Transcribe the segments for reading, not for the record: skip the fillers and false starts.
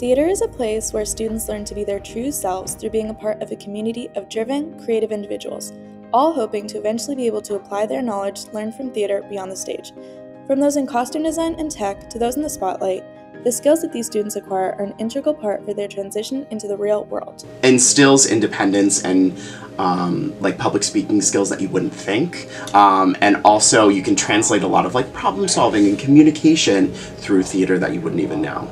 Theater is a place where students learn to be their true selves through being a part of a community of driven, creative individuals, all hoping to eventually be able to apply their knowledge learned from theater beyond the stage. From those in costume design and tech to those in the spotlight, the skills that these students acquire are an integral part for their transition into the real world. Instills independence and like public speaking skills that you wouldn't think. And also you can translate a lot of like problem solving and communication through theater that you wouldn't even know.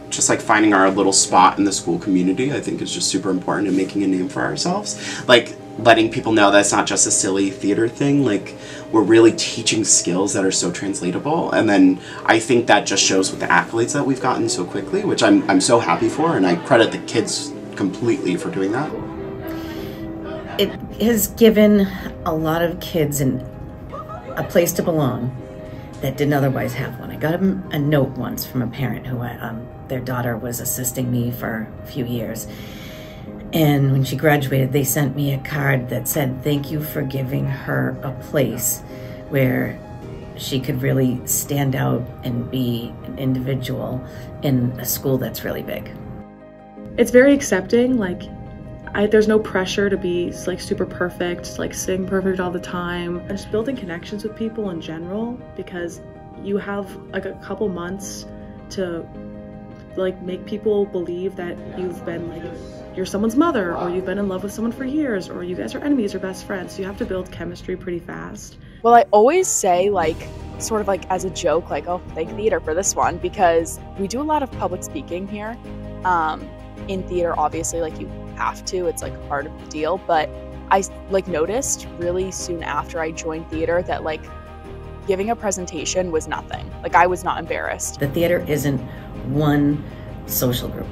Just like finding our little spot in the school community, I think is just super important in making a name for ourselves. Like letting people know that it's not just a silly theater thing, like we're really teaching skills that are so translatable. And then I think that just shows with the accolades that we've gotten so quickly, which I'm so happy for, and I credit the kids completely for doing that. It has given a lot of kids a place to belong that didn't otherwise have one. I got a note once from a parent who their daughter was assisting me for a few years. And when she graduated, they sent me a card that said, "Thank you for giving her a place where she could really stand out and be an individual in a school that's really big." It's very accepting. Like, there's no pressure to be like super perfect, like sing perfect all the time. And just building connections with people in general, because you have like a couple months to like make people believe that you've been like, you're someone's mother, or you've been in love with someone for years, or you guys are enemies or best friends. So you have to build chemistry pretty fast. Well, I always say, like, sort of like as a joke, like, oh, thank theater for this one, because we do a lot of public speaking here. In theater, obviously, like, you have to, it's like part of the deal, but I like noticed really soon after I joined theater that like giving a presentation was nothing. Like, I was not embarrassed. The theater isn't one social group.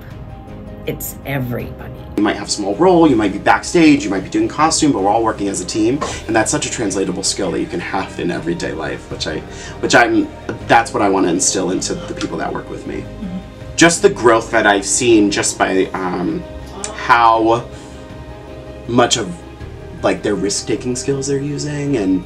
It's everybody. You might have a small role, you might be backstage, you might be doing costume, but we're all working as a team, and that's such a translatable skill that you can have in everyday life, that's what I want to instill into the people that work with me. Mm-hmm. Just the growth that I've seen just by how much of like their risk-taking skills they're using, and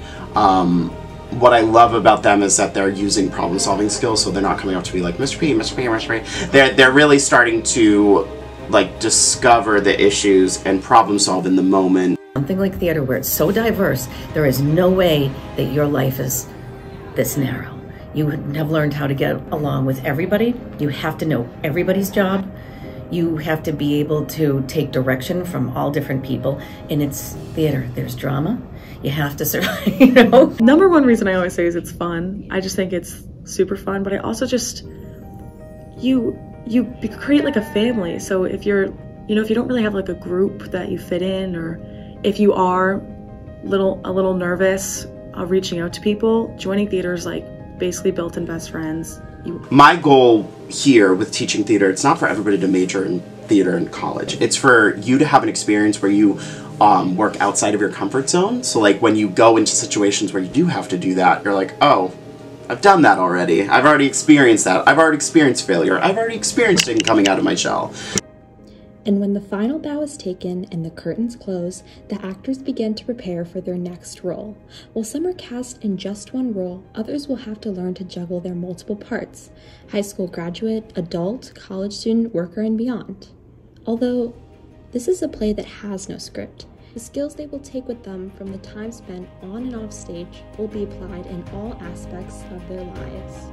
what I love about them is that they're using problem-solving skills, so they're not coming up to me like, Mr. P, Mr. P, Mr. P. They're really starting to like discover the issues and problem solve in the moment. Something like theater where it's so diverse, there is no way that your life is this narrow. You have learned how to get along with everybody. You have to know everybody's job. You have to be able to take direction from all different people. And it's theater, there's drama. You have to survive, you know? Number one reason I always say is it's fun. I just think it's super fun, but I also just, you create like a family. So if you're, if you don't really have like a group that you fit in, or if you are a little nervous reaching out to people, joining theater is like basically built-in best friends. My goal here with teaching theater, it's not for everybody to major in theater in college. It's for you to have an experience where you work outside of your comfort zone. So like when you go into situations where you do have to do that, you're like, oh, I've done that already. I've already experienced that. I've already experienced failure. I've already experienced it coming out of my shell. And when the final bow is taken and the curtains close, the actors begin to prepare for their next role. While some are cast in just one role, others will have to learn to juggle their multiple parts: high school graduate, adult, college student, worker, and beyond. Although, this is a play that has no script. The skills they will take with them from the time spent on and off stage will be applied in all aspects of their lives.